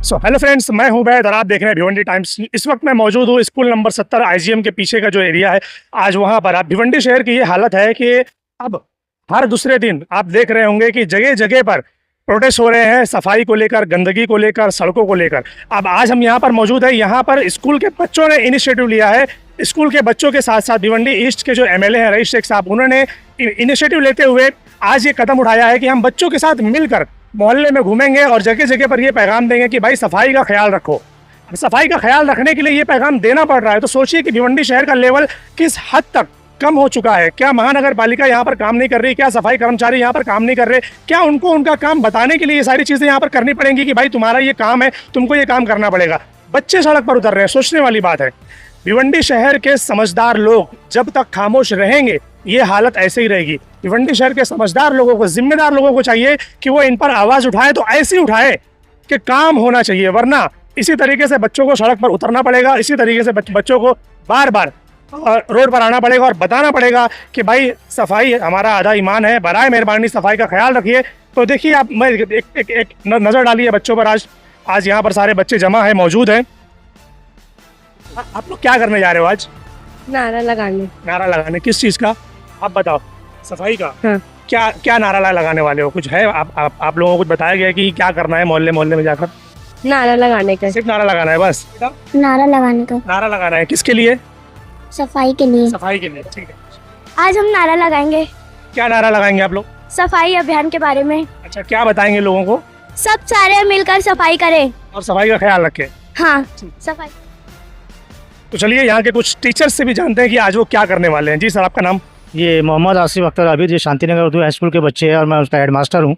Hello friends, मैं हूं बैद और आप देख रहे हैं भिवंडी टाइम्स। इस वक्त मैं मौजूद हूं स्कूल नंबर 70 आईजीएम के पीछे का जो एरिया है। आज वहां पर आप भिवंडी शहर की ये हालत है कि अब हर दूसरे दिन आप देख रहे होंगे कि जगह जगह पर प्रोटेस्ट हो रहे हैं, सफाई को लेकर, गंदगी को लेकर, सड़कों को लेकर। अब आज हम यहाँ पर मौजूद है, यहाँ पर स्कूल के बच्चों ने इनिशिएटिव लिया है। स्कूल के बच्चों के साथ साथ भिवंडी ईस्ट के जो एमएलए हैं रईस शेख साहब, उन्होंने इनिशिएटिव लेते हुए आज ये कदम उठाया है कि हम बच्चों के साथ मिलकर मोहल्ले में घूमेंगे और जगह जगह पर ये पैगाम देंगे कि भाई सफाई का ख्याल रखो। सफाई का ख्याल रखने के लिए ये पैगाम देना पड़ रहा है। तो सोचिए कि भिवंडी शहर का लेवल किस हद तक कम हो चुका है। क्या महानगर पालिका यहाँ पर काम नहीं कर रही? क्या सफाई कर्मचारी यहाँ पर काम नहीं कर रहे? क्या उनको उनका काम बताने के लिए ये सारी चीज़ें यहाँ पर करनी पड़ेंगी कि भाई तुम्हारा ये काम है, तुमको ये काम करना पड़ेगा? बच्चे सड़क पर उतर रहे हैं। सोचने वाली बात है। भिवंडी शहर के समझदार लोग जब तक खामोश रहेंगे ये हालत ऐसे ही रहेगी। भिवंडी शहर के समझदार लोगों को, जिम्मेदार लोगों को चाहिए कि वो इन पर आवाज़ उठाए, तो ऐसी उठाए कि काम होना चाहिए, वरना इसी तरीके से बच्चों को सड़क पर उतरना पड़ेगा। इसी तरीके से बच्चों को बार बार रोड पर आना पड़ेगा और बताना पड़ेगा कि भाई सफाई हमारा आधा ईमान है, बराए मेहरबानी सफाई का ख्याल रखिए। तो देखिए आप, मैं एक नज़र डालिए बच्चों पर। आज यहाँ पर सारे बच्चे जमा है, मौजूद हैं। आप लोग क्या करने जा रहे हो आज? नारा लगाने। नारा लगाने किस चीज़ का? आप बताओ। सफाई का? हाँ। क्या नारा लगाने वाले हो? कुछ है? आप लोगों को कुछ बताया गया कि क्या करना है मोहल्ले मोहल्ले में जाकर? नारा लगाने का। सिर्फ नारा लगाना है बस? नारा लगाने का। नारा लगाना है किसके लिए? सफाई के लिए। सफाई के लिए, ठीक है। आज हम नारा लगाएंगे। क्या नारा लगाएंगे आप लोग? सफाई अभियान के बारे में। अच्छा, क्या बताएंगे लोगों को? सब सारे मिलकर सफाई करें और सफाई का ख्याल रखें। हाँ, सफाई। तो चलिए यहाँ के कुछ टीचर्स से भी जानते हैं कि आज वो क्या करने वाले हैं। जी सर, आपका नाम? ये मोहम्मद आसिफ अख्तर आबिद, ये शांतिनगर उर्दू हाई स्कूल के बच्चे हैं और मैं उसका हेडमास्टर हूँ।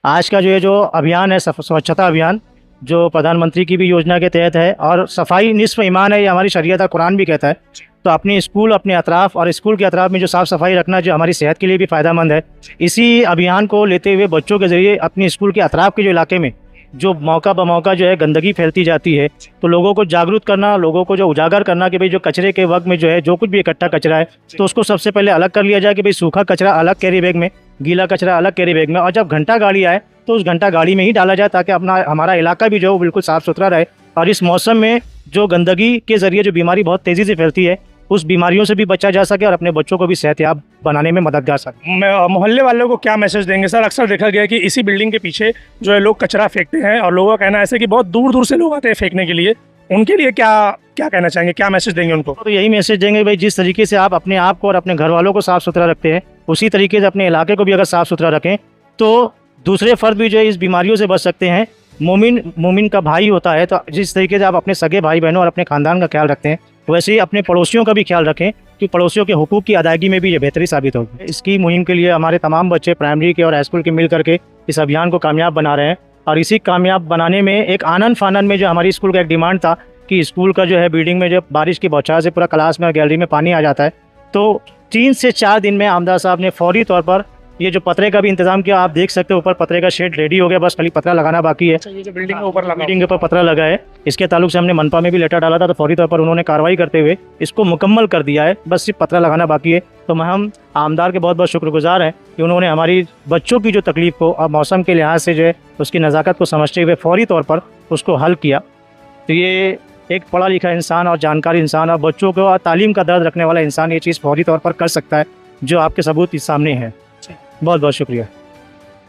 आज का जो अभियान है, स्वच्छता अभियान, जो प्रधानमंत्री की भी योजना के तहत है, और सफाई निस्फ ईमान है, ये हमारी शरीयत और कुरान भी कहता है। तो अपने स्कूल, अपने अतराफ़ और स्कूल के अतराफ़ में जो साफ़ सफाई रखना, जो हमारी सेहत के लिए भी फ़ायदेमंद है, इसी अभियान को लेते हुए बच्चों के ज़रिए अपने स्कूल के अतराफ़ के जो इलाके में जो मौका ब मौका जो है गंदगी फैलती जाती है, तो लोगों को जागरूक करना, लोगों को जो उजागर करना कि भाई जो कचरे के वक्त में जो है जो कुछ भी इकट्ठा कचरा है तो उसको सबसे पहले अलग कर लिया जाए कि भाई सूखा कचरा अलग कैरी बैग में, गीला कचरा अलग कैरी बैग में, और जब घंटा गाड़ी आए तो उस घंटा गाड़ी में ही डाला जाए, ताकि हमारा इलाका भी जो है बिल्कुल साफ़ सुथरा रहे। और इस मौसम में जो गंदगी के ज़रिए जो बीमारी बहुत तेज़ी से फैलती है, उस बीमारियों से भी बचा जा सके और अपने बच्चों को भी सेहतयाब बनाने में मददगार सके। मोहल्ले वालों को क्या मैसेज देंगे सर? अक्सर देखा गया कि इसी बिल्डिंग के पीछे जो है लोग कचरा फेंकते हैं और लोगों का कहना ऐसा कि बहुत दूर दूर से लोग आते हैं फेंकने के लिए। उनके लिए क्या कहना चाहेंगे, क्या मैसेज देंगे उनको? तो यही मैसेज देंगे भाई, जिस तरीके से आप अपने आप को और अपने घर वालों को साफ़ सुथरा रखते हैं, उसी तरीके से अपने इलाके को भी अगर साफ़ सुथरा रखें तो दूसरे फ़र्द भी जो है इस बीमारियों से बच सकते हैं। मोमिन का भाई होता है, तो जिस तरीके से आप अपने सगे भाई बहनों और अपने ख़ानदान का ख्याल रखते हैं, वैसे ही अपने पड़ोसियों का भी ख्याल रखें कि पड़ोसियों के हुकूक की अदायगी में भी ये बेहतरी साबित होगी। इसकी मुहिम के लिए हमारे तमाम बच्चे प्राइमरी के और हाई स्कूल के मिल करके इस अभियान को कामयाब बना रहे हैं। और इसी कामयाब बनाने में एक आनन फानन में जो हमारी स्कूल का एक डिमांड था कि स्कूल का जो है बिल्डिंग में जब बारिश की बौछार से पूरा क्लास में और गैलरी में पानी आ जाता है, तो 3 से 4 दिन में आमदार साहब ने फौरी तौर पर ये जो पतरे का भी इंतजाम किया। आप देख सकते हो ऊपर पतरे का शेड रेडी हो गया, बस खाली पतरा लगाना बाकी है। ये जो बिल्डिंग के ऊपर लगा, बिल्डिंग के ऊपर पतरा लगा है, इसके ताल्लुक से हमने मनपा में भी लेटर डाला था, तो फौरी तौर पर उन्होंने कार्रवाई करते हुए इसको मुकम्मल कर दिया है, बस सिर्फ पतरा लगाना बाकी है। तो हम आमदार के बहुत बहुत शुक्रगुजार हैं कि उन्होंने हमारी बच्चों की जो तकलीफ़ को और मौसम के लिहाज से जो है उसकी नज़ाकत को समझते हुए फौरी तौर पर उसको हल किया। तो ये एक पढ़ा लिखा इंसान और जानकारी इंसान और बच्चों को तालीम का दर्द रखने वाला इंसान ये चीज़ फौरी तौर पर कर सकता है, जो आपके सबूत इस सामने है। बहुत बहुत शुक्रिया।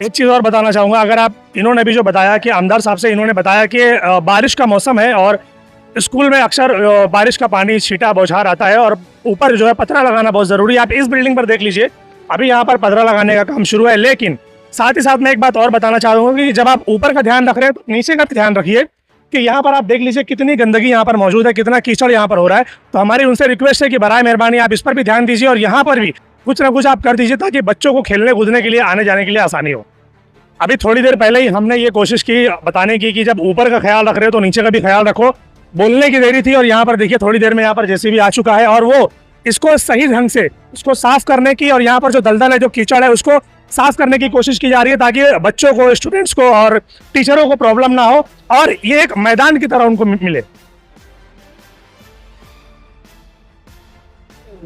एक चीज़ और बताना चाहूँगा, अगर आप, इन्होंने भी जो बताया कि आमदार साहब से इन्होंने बताया कि बारिश का मौसम है और स्कूल में अक्सर बारिश का पानी छींटा बौछार आता है और ऊपर जो है पतरा लगाना बहुत ज़रूरी है। आप इस बिल्डिंग पर देख लीजिए, अभी यहाँ पर पतरा लगाने का काम शुरू है। लेकिन साथ ही साथ मैं एक बात और बताना चाहूँगा कि जब आप ऊपर का ध्यान रख रहे हैं तो नीचे का भी ध्यान रखिए कि यहाँ पर आप देख लीजिए कितनी गंदगी यहाँ पर मौजूद है, कितना कीचड़ यहाँ पर हो रहा है। तो हमारी उनसे रिक्वेस्ट है कि बराए मेहरबानी आप इस पर भी ध्यान दीजिए और यहाँ पर भी कुछ ना कुछ आप कर दीजिए, ताकि बच्चों को खेलने कूदने के लिए, आने जाने के लिए आसानी हो। अभी थोड़ी देर पहले ही हमने ये कोशिश की बताने की कि जब ऊपर का ख्याल रख रहे हो तो नीचे का भी ख्याल रखो। बोलने की देरी थी और यहाँ पर देखिए थोड़ी देर में यहाँ पर जेसीबी आ चुका है और वो इसको सही ढंग से उसको साफ करने की और यहाँ पर जो दलदल है, जो कीचड़ है, उसको साफ करने की कोशिश की जा रही है, ताकि बच्चों को, स्टूडेंट्स को और टीचरों को प्रॉब्लम ना हो और ये एक मैदान की तरह उनको मिले।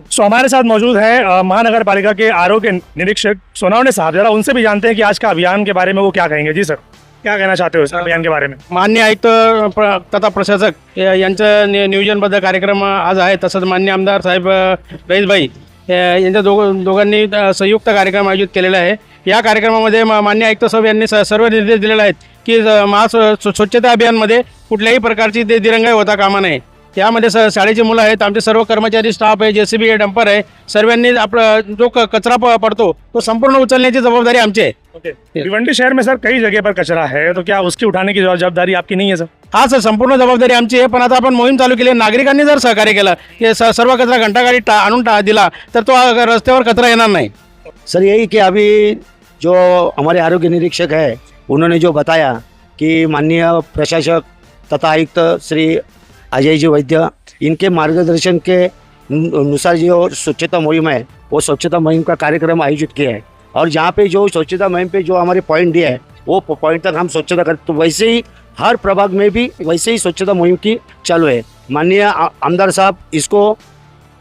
सो हमारे साथ मौजूद है महानगर पालिका के आरोग्य निरीक्षक सोनावने साहब। जरा उनसे भी जानते हैं कि आज का अभियान के बारे में वो क्या कहेंगे। जी सर। क्या कहना चाहते हो इस अभियान के बारे में? मान्य आयुक्त तथा प्रशासक यांचं नियोजनबद्ध कार्यक्रम आज आहे. तसंच मान्य आमदार साहेब रईसभाई यांच्या दोघांनी संयुक्त कार्यक्रम आयोजित केलेला आहे. या कार्यक्रमामध्ये मान्य आयुक्त साहेब यांनी सर्व निर्देश दिलेले आहेत की स्वच्छता अभियानमध्ये कुठल्याही प्रकारची दिरंगाई होता कामा नये. यामध्ये शाळेची मुलं आहेत, आमचे सर्व कर्मचारी, स्टाफ आहे, JCB आहे, डंपर आहे, सर्वांनी आपला जो कचरा पडतो तो संपूर्ण उचलण्याची जबाबदारी आमची आहे. भिवंडी शहर में सर कई जगह पर कचरा है, तो क्या उसकी उठाने की जवाबदारी आपकी नहीं है सर? हा सर, संपूर्ण जबाबदारी आमची आहे. पण आता आपण मोहीम चालू केली आहे. नागरिकांनी जर सहकार्य केलं की सर्व कचरा घंटागाडी आणून दिला तर तो रस्त्यावर कचरा येणार नहीं. सर यही कि अभी जो हमारे आरोग्य निरीक्षक है उन्होंने जो बताया कि माननीय प्रशासक तथा आयुक्त श्री अजय जी वैद्य इनके मार्गदर्शन के अनुसार जो स्वच्छता मुहिम है वो स्वच्छता मुहिम का कार्यक्रम आयोजित किया है. और जहाँ पे जो स्वच्छता मुहिम पे जो हमारे पॉइंट दिया है वो पॉइंट तक हम स्वच्छता करते, तो वैसे ही हर प्रभाग में भी वैसे ही स्वच्छता मुहिम की चालू है. माननीय आमदार साहब इसको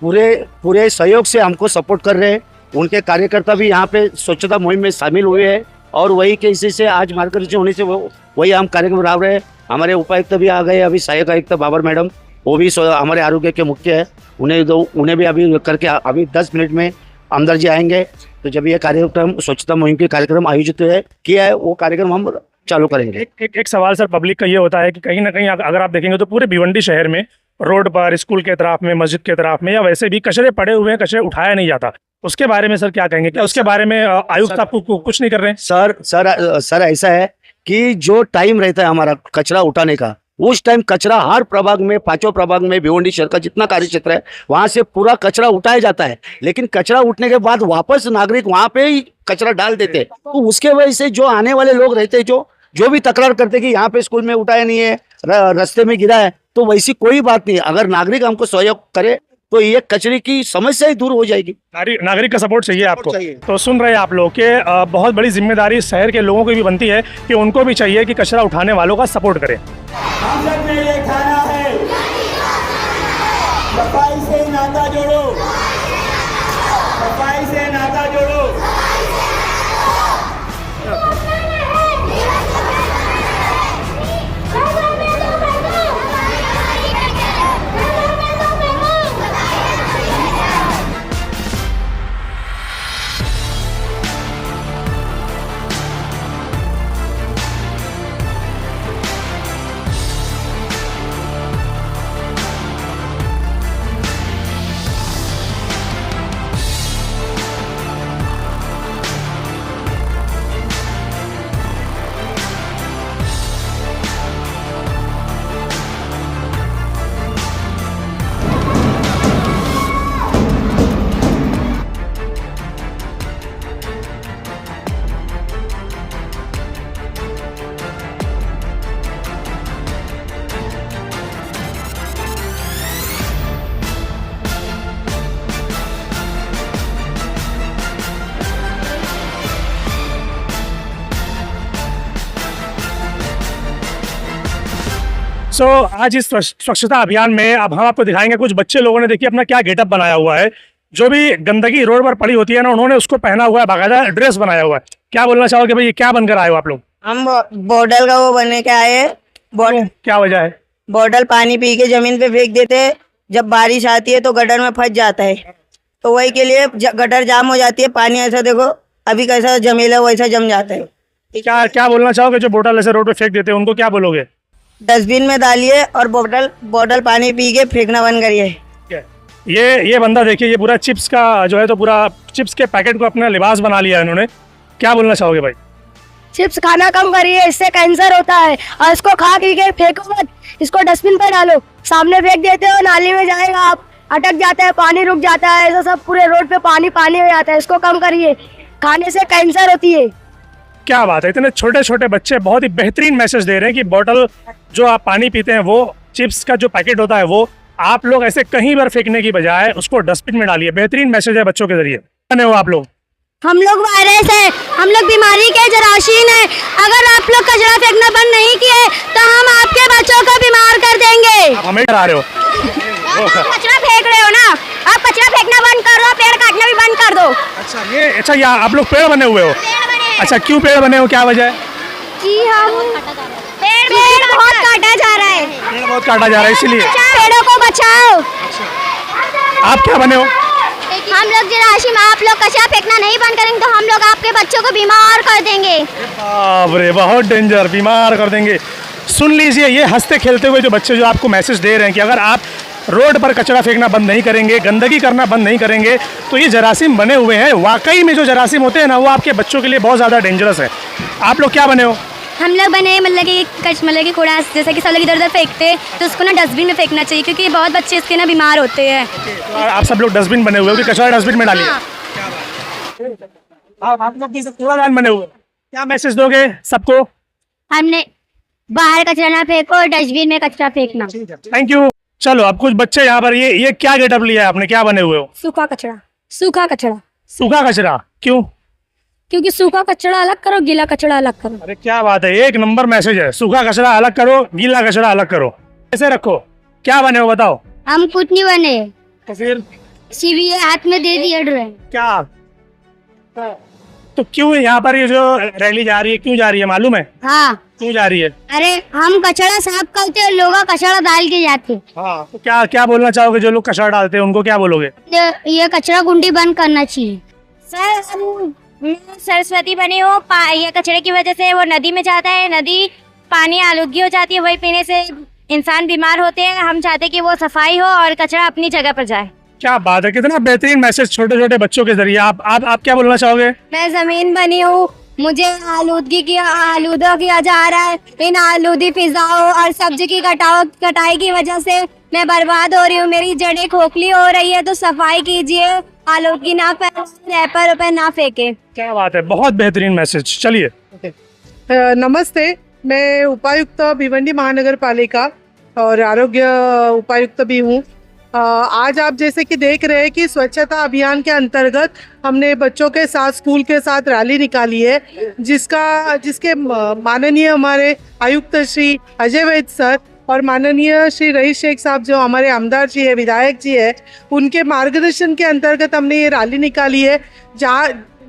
पूरे सहयोग से हमको सपोर्ट कर रहे हैं. उनके कार्यकर्ता भी यहाँ पे स्वच्छता मुहिम में शामिल हुए हैं और वही के इसी से आज मार्गदर्शन होने से वही हम कार्यक्रम रहा रहे हैं. हमारे उपायुक्त भी आ गए, अभी सहायक आयुक्त बाबर मैडम वो भी हमारे आरोग्य के मुख्य है, उन्हें भी अभी करके अभी 10 मिनट में आमदार जी आएंगे. तो जब ये कार्यक्रम स्वच्छता मुहिम के कार्यक्रम आयोजित किया है वो कार्यक्रम हम चालू करेंगे. एक सवाल सर पब्लिक का ये होता है कि कहीं ना कहीं अगर आप देखेंगे तो पूरे भिवंडी शहर में रोड पर, स्कूल के तरफ में, मस्जिद के तरफ में या वैसे भी कचरे पड़े हुए हैं, कचरे उठाया नहीं जाता. उसके बारे में सर क्या कहेंगे? क्या उसके बारे में आयुक्त आपको कुछ नहीं कर रहे हैं? सर ऐसा है कि जो टाइम रहता है हमारा कचरा उठाने का, उस टाइम कचरा हर प्रभाग में, 5 प्रभाग में भिवंडी शहर का जितना कार्य क्षेत्र है वहां से पूरा कचरा उठाया जाता है. लेकिन कचरा उठने के बाद वापस नागरिक वहां पे ही कचरा डाल देते. तो उसके वजह से जो आने वाले लोग रहते, जो भी तकरार करते कि यहाँ पे स्कूल में उठाया नहीं है, रास्ते में गिरा है, तो वैसी कोई बात नहीं. अगर नागरिक हमको सहयोग करे तो ये कचरे की समस्या ही दूर हो जाएगी. नागरिक का सपोर्ट चाहिए आपको. तो सुन रहे हैं आप लोग के बहुत बड़ी जिम्मेदारी शहर के लोगों की भी बनती है कि उनको भी चाहिए कि कचरा उठाने वालों का सपोर्ट करें. हम सब में ये खाना है, सफाई से नाता जोड़ो, सफाई से नाता जोड़ो. आज इस स्वच्छता अभियान में अब हम आपको दिखाएंगे कुछ बच्चे लोगों ने देखिए अपना क्या गेटअप बनाया हुआ है. जो भी गंदगी रोड पर पड़ी होती है ना, उन्होंने उसको पहना हुआ है, बाकायदा ड्रेस बनाया हुआ है. क्या बोलना चाहोगे भाई, ये क्या बनकर आए हो आप लोग? हम बॉटल का वो बने के आए. क्या वजह है? बॉटल पानी पी के जमीन पे फेंक देते, जब बारिश आती है तो गटर में फंस जाता है, तो वही के लिए गटर जाम हो जाती है. पानी ऐसा देखो अभी कैसा जमेला वैसा जम जाता है. क्या बोलना चाहोगे जो बोतल ऐसे रोड पे फेंक देते हैं, उनको क्या बोलोगे? डस्टबिन में डालिए और बॉटल पानी पी के फेंकना बंद करिए. ये बंदा देखिए, ये पूरा चिप्स का जो है, तो पूरा चिप्स के पैकेट को अपना लिबास बना लिया है इन्होंने. क्या बोलना चाहोगे भाई? चिप्स खाना कम करिए, इससे कैंसर होता है. और इसको खा पी के फेंको मत, इसको डस्टबिन पर डालो. सामने फेंक देते हो, नाली में जाएगा, आप अटक जाता है, पानी रुक जाता है, ऐसा सब पूरे रोड पे पानी हो जाता है. इसको कम करिए, खाने से कैंसर होती है. क्या बात है, इतने छोटे छोटे बच्चे बहुत ही बेहतरीन मैसेज दे रहे हैं कि बॉटल जो आप पानी पीते हैं, वो चिप्स का जो पैकेट होता है वो आप लोग ऐसे कहीं पर फेंकने की बजाय उसको डस्टबिन में डालिए. बेहतरीन मैसेज है बच्चों के जरिए. बने हो आप लोग? हम लोग वायरस है, हम लोग बीमारी के जराशीन है. अगर आप लोग कचरा फेंकना बंद नहीं किए तो हम आपके बच्चों को बीमार कर देंगे. आप हमें डरा रहे हो. कचरा फेंक रहे हो ना, आप कचरा फेंकना बंद कर दो, पेड़ काटना भी बंद कर दो. अच्छा, ये आप लोग पेड़ बने हुए हो? अच्छा, क्यों पेड़ बने हो, क्या वजह है? कि हम पेड़ बहुत काटा जा रहा है, पेड़ बहुत काटा जा रहा है इसीलिए। पेड़ों को बचाओ। आप क्या बने हो? हम लोग जराशीम, आप लोग कचरा फेंकना नहीं बंद करेंगे तो हम लोग आपके बच्चों को बीमार कर देंगे। बाप रे, बहुत डेंजर, बीमार कर देंगे। सुन लीजिए, ये हंसते खेलते हुए जो बच्चे जो आपको मैसेज दे रहे हैं कि अगर आप रोड पर कचरा फेंकना बंद नहीं करेंगे, गंदगी करना बंद नहीं करेंगे तो ये जरासीम बने हुए हैं। वाकई में जो जरासीम होते हैं ना, वो आपके बच्चों के लिए बहुत ज़्यादा डेंजरस है। आप लोग क्या बने हो? हम लोग बने मतलब कि कूड़ा जैसे कि सब लोग इधर उधर फेंकते हैं तो उसको ना डस्टबिन में फेंकना चाहिए, क्योंकि बहुत बच्चे इसके ना बीमार होते हैं। तो आप सब लोग डस्टबिन बने हुए हो कि कचरा डस्टबिन में डालिए? आप लोग भी कूड़ादान बने हुए, क्या मैसेज दोगे सबको? हमने बाहर कचरा ना फेंको, डस्टबिन में कचरा फेंकना। Thank you. चलो, अब कुछ बच्चे यहाँ पर ये क्या गेटअप लिया है आपने, क्या बने हुए हो? सूखा कचरा, सूखा कचरा, सूखा कचरा क्यों? क्योंकि सूखा कचरा अलग करो, गीला कचरा अलग करो। अरे क्या बात है, एक नंबर मैसेज है। सूखा कचरा अलग करो, गीला कचरा अलग करो। ऐसे रखो। क्या बने हो बताओ? हम कुछ नहीं बने, तो फिर सीवी हाथ में दे दिया ड्राइंग। क्या? तो क्यों यहाँ पर ये जो रैली जा रही है, क्यों जा रही है मालूम है? हाँ, क्यों जा रही है? अरे हम कचरा साफ करते हैं, लोग कचरा डाल के जाते। हाँ, तो क्या क्या बोलना चाहोगे जो लोग कचरा डालते हैं उनको, क्या बोलोगे? ये कचरा कुंडी बंद करना चाहिए। सर, हम सरस्वती बनी हो, ये कचरे की वजह से वो नदी में जाता है, नदी पानी आलूगी हो जाती है, वही पीने से इंसान बीमार होते हैं। हम चाहते हैं कि वो सफाई हो और कचरा अपनी जगह पर जाए। क्या बात है, कितना बेहतरीन मैसेज छोटे छोटे बच्चों के जरिए। आप क्या बोलना चाहोगे? मैं जमीन बनी हूँ, मुझे आलूदा किया जा रहा है। इन आलूदी फिजाओं और सब्जी की कटाई की वजह से मैं बर्बाद हो रही हूँ, मेरी जड़ें खोखली हो रही है। तो सफाई कीजिए, आलूदगी ना फैलाएं, रैपर पे ना फेंके। क्या बात है, बहुत बेहतरीन मैसेज। चलिए। नमस्ते, मैं उपायुक्त भिवंडी महानगर पालिका और आरोग्य उपायुक्त भी हूँ। आज आप जैसे कि देख रहे हैं कि स्वच्छता अभियान के अंतर्गत हमने बच्चों के साथ स्कूल के साथ रैली निकाली है, जिसके माननीय हमारे आयुक्त श्री अजय वैद्य सर और माननीय श्री रईस शेख साहब जो हमारे आमदार जी है, विधायक जी है, उनके मार्गदर्शन के अंतर्गत हमने ये रैली निकाली है,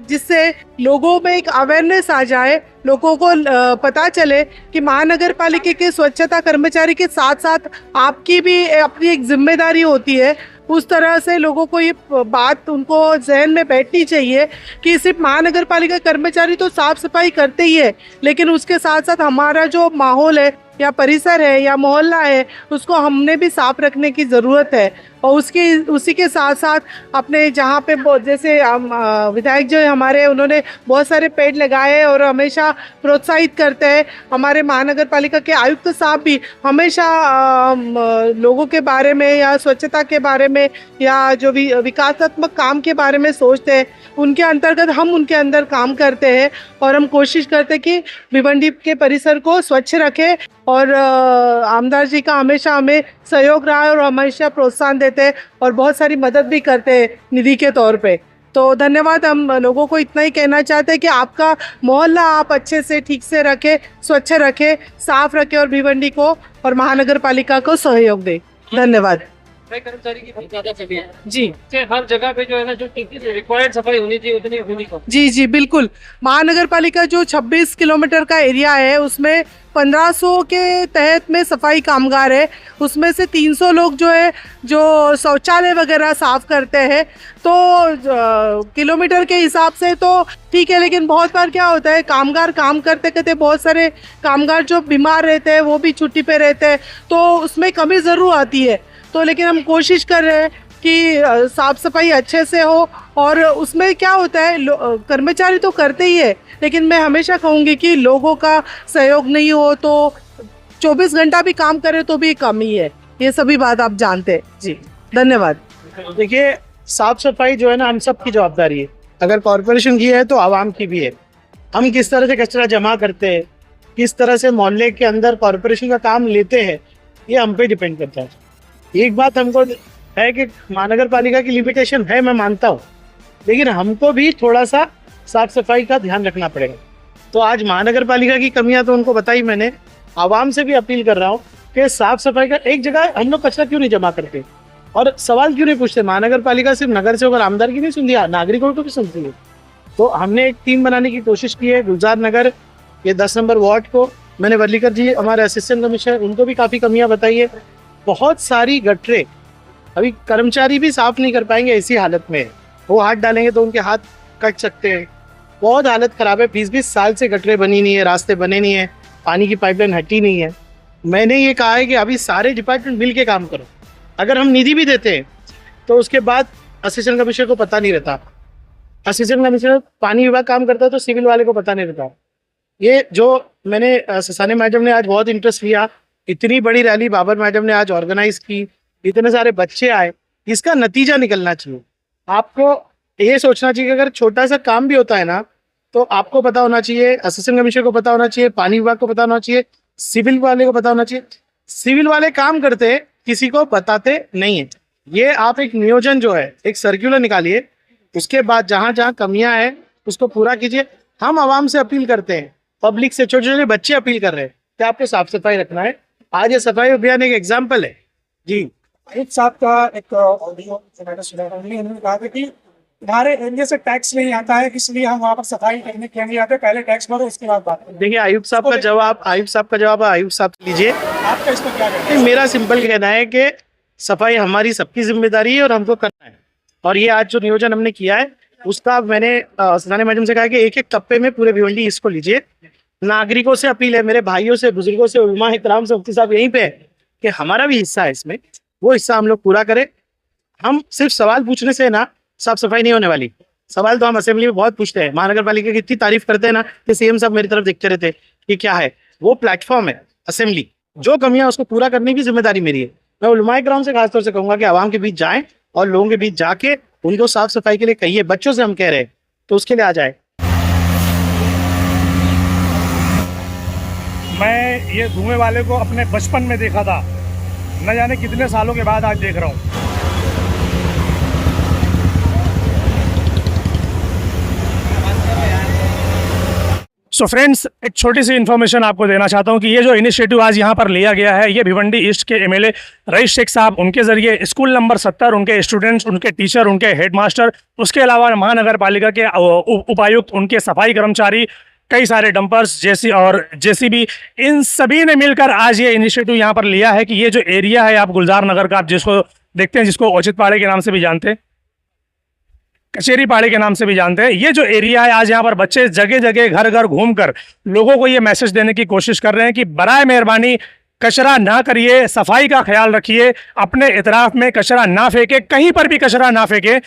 जिससे लोगों में एक अवेयरनेस आ जाए, लोगों को पता चले कि महानगर पालिका के स्वच्छता कर्मचारी के साथ साथ आपकी भी अपनी एक जिम्मेदारी होती है। उस तरह से लोगों को ये बात उनको जहन में बैठनी चाहिए कि सिर्फ महानगर पालिका कर्मचारी तो साफ सफाई करते ही है, लेकिन उसके साथ साथ हमारा जो माहौल है या परिसर है या मोहल्ला है, उसको हमने भी साफ रखने की ज़रूरत है। और उसी के साथ साथ अपने जहाँ पे जैसे विधायक जो हमारे, उन्होंने बहुत सारे पेड़ लगाए और हमेशा प्रोत्साहित करते हैं। हमारे महानगर पालिका के आयुक्त साहब भी हमेशा लोगों के बारे में या स्वच्छता के बारे में या जो विकासात्मक काम के बारे में सोचते हैं, उनके अंतर्गत हम उनके अंदर काम करते हैं और हम कोशिश करते हैं कि भिवंडी के परिसर को स्वच्छ रखें। और आमदार जी का हमेशा हमें सहयोग रहा है और हमेशा प्रोत्साहन देते हैं और बहुत सारी मदद भी करते हैं निधि के तौर पे। तो धन्यवाद। हम लोगों को इतना ही कहना चाहते हैं कि आपका मोहल्ला आप अच्छे से ठीक से रखें, स्वच्छ रखें, साफ रखें और भिवंडी को और महानगर पालिका को सहयोग दें। धन्यवाद। कर्मचारी की जी, हर जगह पे जो है ना, जो रिक्वायर्ड सफाई होनी चाहिए उतनी होनी चाहिए। जी बिल्कुल। महानगर पालिका जो 26 किलोमीटर का एरिया है, उसमें 1500 के तहत में सफाई कामगार है। उसमें से 300 लोग जो है जो शौचालय वगैरह साफ करते हैं। तो किलोमीटर के हिसाब से तो ठीक है, लेकिन बहुत बार क्या होता है, कामगार काम करते करते बहुत सारे कामगार जो बीमार रहते हैं वो भी छुट्टी पे रहते हैं, तो उसमें कमी ज़रूर आती है। तो लेकिन हम कोशिश कर रहे हैं कि साफ सफाई अच्छे से हो। और उसमें क्या होता है, कर्मचारी तो करते ही है, लेकिन मैं हमेशा कहूँगी कि लोगों का सहयोग नहीं हो तो 24 घंटा भी काम करे तो भी कम ही है। ये सभी बात आप जानते हैं। जी धन्यवाद। देखिए, साफ सफाई जो है ना, हम सब की जवाबदारी है। अगर कॉरपोरेशन की है तो आवाम की भी है। हम किस तरह से कचरा जमा करते हैं, किस तरह से मोहल्ले के अंदर कॉरपोरेशन का काम लेते हैं, ये हम पे डिपेंड करता है। एक बात हमको है कि महानगर पालिका की लिमिटेशन है, मैं मानता हूँ, लेकिन हमको भी थोड़ा सा साफ सफाई का ध्यान रखना पड़ेगा। तो आज महानगर पालिका की कमियां तो उनको बताई मैंने, आवाम से भी अपील कर रहा हूँ कि साफ सफाई का एक जगह हम लोग कचरा क्यों नहीं जमा करते और सवाल क्यों नहीं पूछते। महानगर पालिका सिर्फ नगर से होकर आमदार की नहीं सुनती, नागरिकों को भी सुनती है। तो हमने एक टीम बनाने की कोशिश की है। गुलजार नगर ये 10 नंबर वार्ड को मैंने वलीकर जी हमारे असिस्टेंट कमिश्नर उनको भी काफ़ी कमियां बताई है। बहुत सारी गटरें अभी कर्मचारी भी साफ नहीं कर पाएंगे, ऐसी हालत में है। वो हाथ डालेंगे तो उनके हाथ कट सकते हैं। बहुत हालत ख़राब है। 20-20 साल से गटरें बनी नहीं है, रास्ते बने नहीं है, पानी की पाइपलाइन हटी नहीं है। मैंने ये कहा है कि अभी सारे डिपार्टमेंट मिल के काम करो। अगर हम निधि भी देते हैं तो उसके बाद असिस्टेंट कमिश्नर को पता नहीं रहता। असिस्टेंट कमिश्नर पानी विभाग काम करता है तो सिविल वाले को पता नहीं रहता। ये जो मैंने ससाने मैडम ने आज बहुत इंटरेस्ट लिया, इतनी बड़ी रैली बाबर मैडम ने आज ऑर्गेनाइज की, इतने सारे बच्चे आए, इसका नतीजा निकलना चाहिए। आपको ये सोचना चाहिए कि अगर छोटा सा काम भी होता है ना तो आपको पता होना चाहिए, असिस्टेंट कमिश्नर को पता होना चाहिए, पानी विभाग को पता होना चाहिए, सिविल वाले को पता होना चाहिए। सिविल वाले काम करते हैं, किसी को बताते नहीं है। ये आप एक नियोजन जो है, एक सर्कुलर निकालिए, उसके बाद जहाँ जहाँ कमियां हैं उसको पूरा कीजिए। हम आवाम से अपील करते हैं, पब्लिक से, छोटे छोटे बच्चे अपील कर रहे हैं कि आपको साफ सफाई रखना है। आज ये सफाई अभियान एक एग्जाम्पल है जी। एक साहब का एक ऑडियो मैंने सुना था, उन्होंने कहा था कि हमारे एरिया से टैक्स नहीं आता है, इसलिए हम वहाँ पर सफाई करने के नहीं आते, पहले टैक्स भरो उसके बाद बात करें। देखिए आयुब साहब का जवाब आयुब साहब लीजिए। आपका इस पर क्या कहना है? मेरा सिंपल कहना है कि सफाई हमारी सबकी जिम्मेदारी है और हमको करना है। और ये आज जो नियोजन हमने किया है उसका मैंने ससाने मैडम से कहा कि एक एक कप्पे में पूरे भिवंडी इसको लीजिए। नागरिकों से अपील है, मेरे भाइयों से, बुजुर्गों से, उलमा इकराम से, मुफ्ती साहब यहीं पे है कि हमारा भी हिस्सा है इसमें, वो हिस्सा हम लोग पूरा करें। हम सिर्फ सवाल पूछने से ना साफ सफाई नहीं होने वाली। सवाल तो हम असेंबली में बहुत पूछते हैं, महानगर पालिका की इतनी तारीफ करते हैं ना कि सीएम साहब मेरी तरफ देखते रहते कि क्या है। वो प्लेटफॉर्म है असेंबली, जो कमियां उसको पूरा करने की जिम्मेदारी मेरी है। मैं उलमा इकराम से खासतौर से कहूंगा कि आवाम के बीच जाएं और लोगों के बीच जाके उनको साफ सफाई के लिए कहिए। बच्चों से हम कह रहे हैं तो उसके लिए आ जाए। मैं ये धुएं वाले को अपने बचपन में देखा था, न जाने कितने सालों के बाद आज देख रहा हूँ। सो फ्रेंड्स, एक छोटी सी इन्फॉर्मेशन आपको देना चाहता हूँ कि ये जो इनिशिएटिव आज यहाँ पर लिया गया है, ये भिवंडी ईस्ट के एमएलए रईस शेख साहब, उनके ज़रिए स्कूल नंबर 70, उनके स्टूडेंट्स, उनके टीचर, उनके हेडमास्टर, उसके अलावा महानगर पालिका के उपायुक्त, उनके सफाई कर्मचारी, कई सारे डंपर्स जेसीबी, इन सभी ने मिलकर आज ये इनिशिएटिव यहाँ पर लिया है कि ये जो एरिया है, आप गुलजार नगर का, आप जिसको देखते हैं, जिसको औचित पाड़े के नाम से भी जानते हैं, कचेरी पाड़े के नाम से भी जानते हैं, ये जो एरिया है, आज यहाँ पर बच्चे जगह जगह घर घर घूमकर लोगों को ये मैसेज देने की कोशिश कर रहे हैं कि बराए मेहरबानी कचरा ना करिए, सफाई का ख्याल रखिए, अपने इतराफ में कचरा ना फेंके, कहीं पर भी कचरा ना फेंके,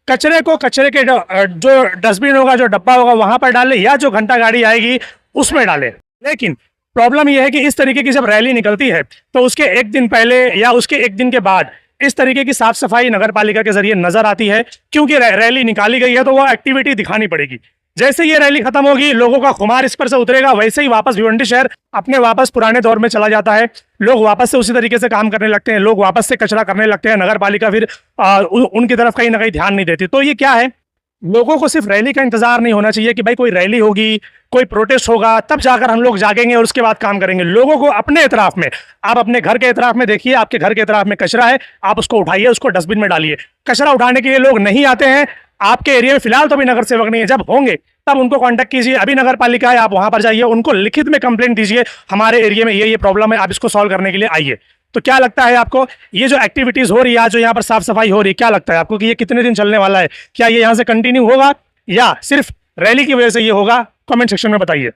कचरे को कचरे के जो डस्टबिन होगा, जो डब्बा होगा, वहां पर डालें या जो घंटा गाड़ी आएगी उसमें डालें। लेकिन प्रॉब्लम यह है कि इस तरीके की जब रैली निकलती है तो उसके एक दिन पहले या उसके एक दिन के बाद इस तरीके की साफ सफाई नगर पालिका के जरिए नजर आती है, क्योंकि रैली निकाली गई है तो वो एक्टिविटी दिखानी पड़ेगी। जैसे ये रैली खत्म होगी, लोगों का खुमार इस पर से उतरेगा, वैसे ही वापस भिवंडी शहर अपने वापस पुराने दौर में चला जाता है। लोग वापस से उसी तरीके से काम करने लगते हैं, लोग वापस से कचरा करने लगते हैं, नगर पालिका फिर उनकी तरफ कहीं ना कहीं ध्यान नहीं देती। तो ये क्या है, लोगों को सिर्फ रैली का इंतजार नहीं होना चाहिए कि भाई कोई रैली होगी, कोई प्रोटेस्ट होगा, तब जाकर हम लोग जागेंगे और उसके बाद काम करेंगे। लोगों को अपने इतराफ में, आप अपने घर के इतराफ में देखिए, आपके घर के इतराफ में कचरा है, आप उसको उठाइए, उसको डस्टबिन में डालिए। कचरा उठाने के लिए लोग नहीं आते हैं आपके एरिया में, फिलहाल तो अभी नगर सेवक नहीं है, जब होंगे तब उनको कांटेक्ट कीजिए। अभी नगर पालिका है, आप वहां पर जाइए, उनको लिखित में कंप्लेंट दीजिए, हमारे एरिया में ये प्रॉब्लम है, आप इसको सॉल्व करने के लिए आइए। तो क्या लगता है आपको, ये जो एक्टिविटीज हो रही है, जो यहाँ पर साफ सफाई हो रही है, क्या लगता है आपको कि ये कितने दिन चलने वाला है? क्या ये यहाँ से कंटिन्यू होगा या सिर्फ रैली की वजह से ये होगा? कमेंट सेक्शन में बताइए।